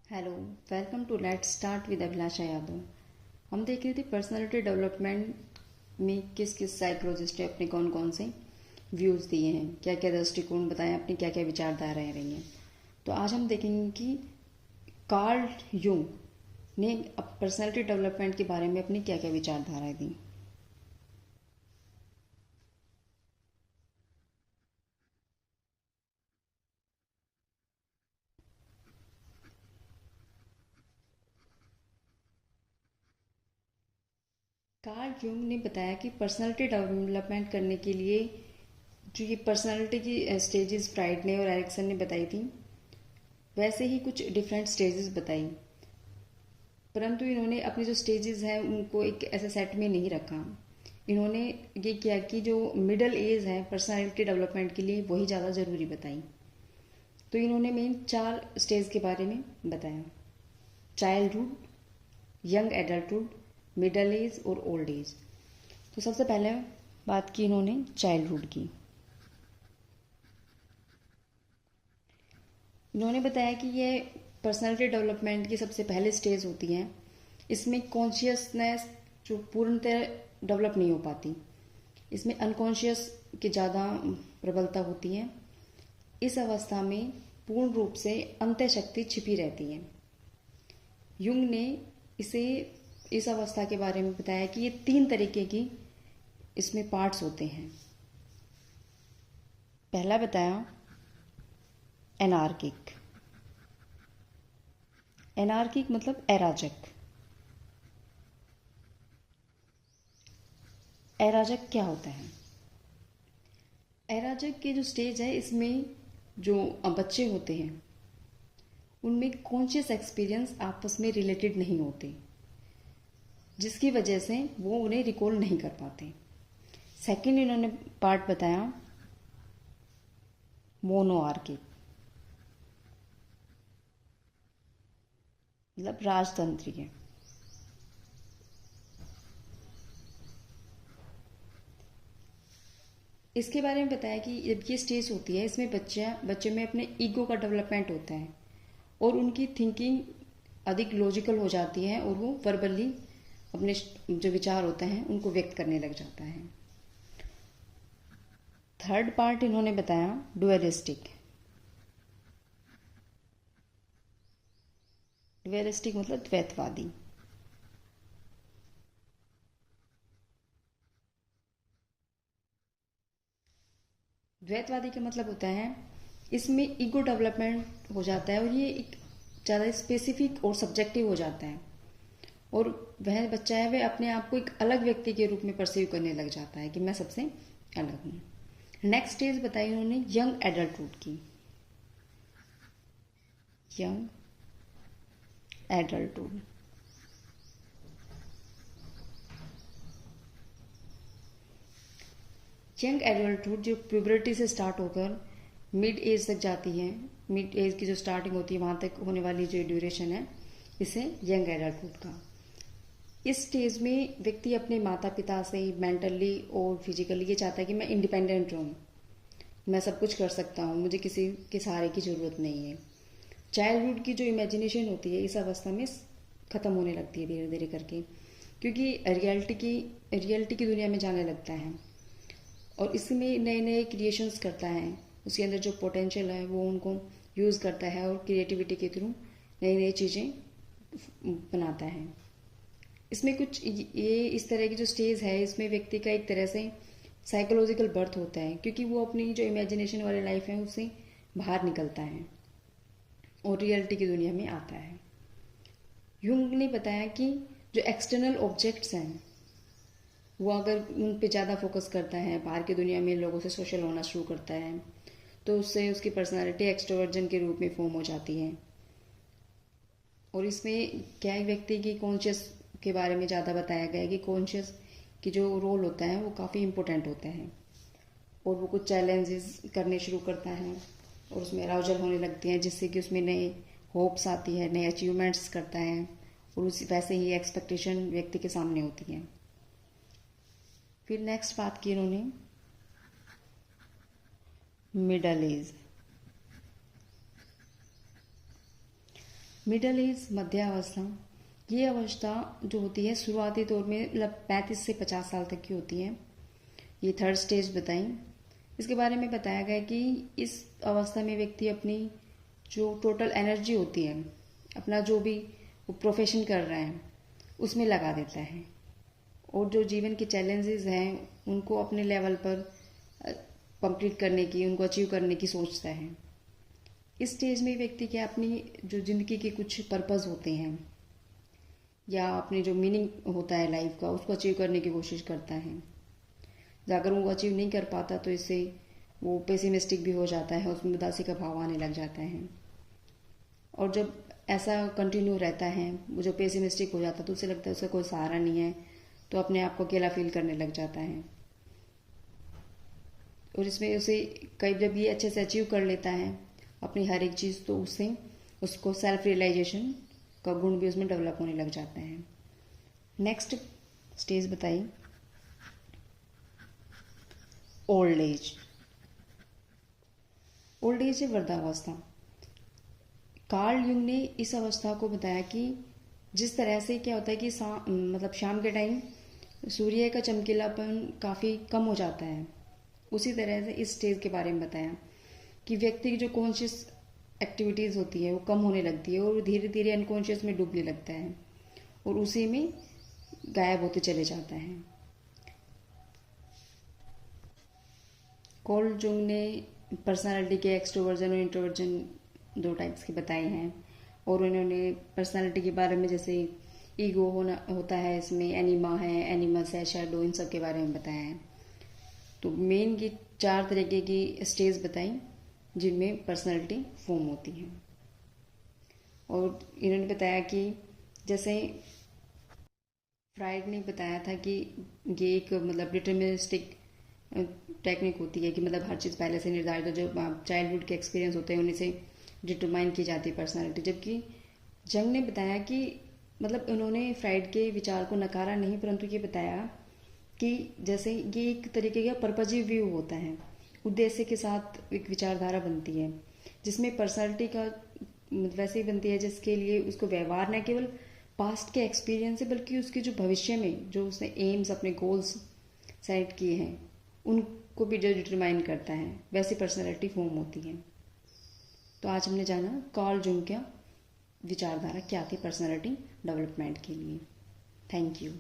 Hello, welcome to let's start with Abhilasha Yadav. हम देख रहे थे पर्सनालिटी डेवलपमेंट में किस किस साइकोलॉजिस्ट ने अपने कौन कौन से व्यूज़ दिए हैं, क्या क्या दृष्टिकोण बताए, अपनी क्या क्या विचारधाराएं रही हैं। तो आज हम देखेंगे कि कार्ल यूंग ने पर्सनालिटी डेवलपमेंट के बारे में अपनी क्या क्या विचारधाराएं दी। कार्ल यूंग ने बताया कि पर्सनालिटी डेवलपमेंट करने के लिए जो ये पर्सनालिटी की स्टेजेस फ्राइड ने और एरिक्सन ने बताई थी, वैसे ही कुछ डिफरेंट स्टेजेस बताई, परंतु इन्होंने अपनी जो स्टेजेस हैं उनको एक ऐसे सेट में नहीं रखा। इन्होंने ये किया कि जो मिडल एज है पर्सनालिटी डेवलपमेंट के लिए वही ज़्यादा ज़रूरी बताई। तो इन्होंने मेन 4 स्टेज के बारे में बताया: childhood, young adulthood, middle age और ओल्ड एज। तो सबसे पहले बात की इन्होंने चाइल्डहुड की। इन्होंने बताया कि ये पर्सनालिटी डेवलपमेंट की सबसे पहले स्टेज होती है। इसमें कॉन्शियसनेस जो पूर्णतः डेवलप नहीं हो पाती, इसमें अनकॉन्शियस की ज़्यादा प्रबलता होती है। इस अवस्था में पूर्ण रूप से अंतः शक्ति छिपी रहती है। युंग ने इसे इस अवस्था के बारे में बताया कि ये 3 तरीके की इसमें पार्ट्स होते हैं। पहला बताया एनार्किक। एनार्किक मतलब अराजक। अराजक क्या होता है? अराजक के जो स्टेज है, इसमें जो बच्चे होते हैं उनमें कॉन्शियस एक्सपीरियंस आपस में रिलेटेड नहीं होते, जिसकी वजह से वो उन्हें रिकॉल नहीं कर पाते। सेकंड इन्होंने पार्ट बताया मोनोआर्किक, मतलब राजतंत्रीय। इसके बारे में बताया कि जब ये स्टेज होती है, इसमें बच्चे में अपने ईगो का डेवलपमेंट होता है और उनकी थिंकिंग अधिक लॉजिकल हो जाती है और वो वर्बली अपने जो विचार होते हैं उनको व्यक्त करने लग जाता है। थर्ड पार्ट इन्होंने बताया डुअलिस्टिक। डुअलिस्टिक मतलब द्वैतवादी। द्वैतवादी का मतलब होता है इसमें ईगो डेवलपमेंट हो जाता है और ये एक ज़्यादा स्पेसिफिक और सब्जेक्टिव हो जाता है, और वह बच्चा है वह अपने आप को एक अलग व्यक्ति के रूप में परसीव करने लग जाता है कि मैं सबसे अलग हूँ। नेक्स्ट स्टेज बताई उन्होंने यंग एडल्टहुड की। यंग एडल्टहुड यंग एडल्टहुड जो प्यूबर्टी से स्टार्ट होकर मिड एज तक जाती है, मिड एज की जो स्टार्टिंग होती है वहां तक होने वाली जो ड्यूरेशन है, इसे यंग एडल्टहुड का। इस स्टेज में व्यक्ति अपने माता पिता से मेंटली और फिजिकली ये चाहता है कि मैं इंडिपेंडेंट रहूं, मैं सब कुछ कर सकता हूँ, मुझे किसी के सहारे की जरूरत नहीं है। चाइल्डहुड की जो इमेजिनेशन होती है इस अवस्था में खत्म होने लगती है धीरे धीरे करके, क्योंकि रियलिटी की दुनिया में जाने लगता है और इसमें नए नए क्रिएशंस करता है। उसके अंदर जो पोटेंशियल है वो उनको यूज़ करता है और क्रिएटिविटी के थ्रू नई नई चीज़ें बनाता है। इसमें कुछ ये इस तरह की जो स्टेज है, इसमें व्यक्ति का एक तरह से साइकोलॉजिकल बर्थ होता है, क्योंकि वो अपनी जो इमेजिनेशन वाली लाइफ है उससे बाहर निकलता है और रियलिटी की दुनिया में आता है। यूंग ने बताया कि जो एक्सटर्नल ऑब्जेक्ट्स हैं वो अगर उन पे ज़्यादा फोकस करता है, बाहर की दुनिया में लोगों से सोशल होना शुरू करता है, तो उससे उसकी पर्सनालिटी एक्सट्रोवर्जन के रूप में फॉर्म हो जाती है। और इसमें क्या है, व्यक्ति की कॉन्शियस के बारे में ज़्यादा बताया गया है कि कॉन्शियस की जो रोल होता है वो काफ़ी इम्पोर्टेंट होता है और वो कुछ चैलेंजेस करने शुरू करता है और उसमें अराउजल होने लगती हैं, जिससे कि उसमें नए होप्स आती है, नए अचीवमेंट्स करता है और उसी वैसे ही एक्सपेक्टेशन व्यक्ति के सामने होती है। फिर नेक्स्ट बात की इन्होंने मिडल एज। मिडल एज मध्य अवस्था, ये अवस्था जो होती है शुरुआती दौर में मतलब 35 से 50 साल तक की होती है। ये थर्ड स्टेज बताई। इसके बारे में बताया गया कि इस अवस्था में व्यक्ति अपनी जो टोटल एनर्जी होती है, अपना जो भी वो प्रोफेशन कर रहे हैं उसमें लगा देता है और जो जीवन के चैलेंजेस हैं उनको अपने लेवल पर कंप्लीट करने की, उनको अचीव करने की सोचता है। इस स्टेज में व्यक्ति के अपनी जो जिंदगी के कुछ पर्पस होते हैं या अपनी जो मीनिंग होता है लाइफ का, उसको अचीव करने की कोशिश करता है। अगर वो अचीव नहीं कर पाता तो इससे वो पेसिमिस्टिक भी हो जाता है, उसमें उदासी का भाव आने लग जाता है। और जब ऐसा कंटिन्यू रहता है, वो जो पेसिमिस्टिक हो जाता है तो उसे लगता है उसका कोई सहारा नहीं है, तो अपने आप को अकेला फील करने लग जाता है। और इसमें उसे कई जब ये अच्छे से अचीव कर लेता है अपनी हर एक चीज़, तो उससे उसको सेल्फ रियलाइजेशन का गुण भी उसमें डेवलप होने लग जाता है। नेक्स्ट स्टेज बताइए, ओल्ड एज। ओल्ड एज है वृद्धावस्था। कार्ल युंग ने इस अवस्था को बताया कि जिस तरह से क्या होता है कि मतलब शाम के टाइम सूर्य का चमकीलापन काफ़ी कम हो जाता है, उसी तरह से इस स्टेज के बारे में बताया कि व्यक्ति की जो कॉन्शियस एक्टिविटीज़ होती है वो कम होने लगती है और धीरे धीरे अनकॉन्शियस में डूबने लगता है और उसी में गायब होते चले जाता है। कार्ल जुंग ने पर्सनालिटी के एक्सट्रोवर्जन और इंट्रोवर्जन 2 टाइप्स के बताए हैं और उन्होंने पर्सनालिटी के बारे में जैसे ईगो होता है, इसमें एनिमा है, एनिमस है, शैडो, इन सब के बारे में बताया है। तो मेन की 4 तरीके की स्टेज बताई जिनमें पर्सनालिटी फॉर्म होती है। और इन्होंने बताया कि जैसे फ्राइड ने बताया था कि ये एक मतलब डिटर्मिनिस्टिक टेक्निक होती है कि मतलब हर चीज़ पहले से निर्धारित हो, जो चाइल्डहुड के एक्सपीरियंस होते हैं उन्हीं से डिटरमाइन की जाती है पर्सनालिटी। जबकि जंग ने बताया कि मतलब उन्होंने फ्राइड के विचार को नकारा नहीं, परंतु ये बताया कि जैसे ये एक तरीके का पर्पजिव व्यू होता है, उद्देश्य के साथ एक विचारधारा बनती है जिसमें पर्सनालिटी का वैसे ही बनती है जिसके लिए उसको व्यवहार न केवल पास्ट के एक्सपीरियंस है बल्कि उसके जो भविष्य में जो उसने एम्स, अपने गोल्स सेट किए हैं उनको भी जो डिटरमाइन करता है, वैसी पर्सनालिटी फॉर्म होती है। तो आज हमने जाना कार्ल जुंग का विचारधारा क्या थी पर्सनालिटी डेवलपमेंट के लिए। Thank you.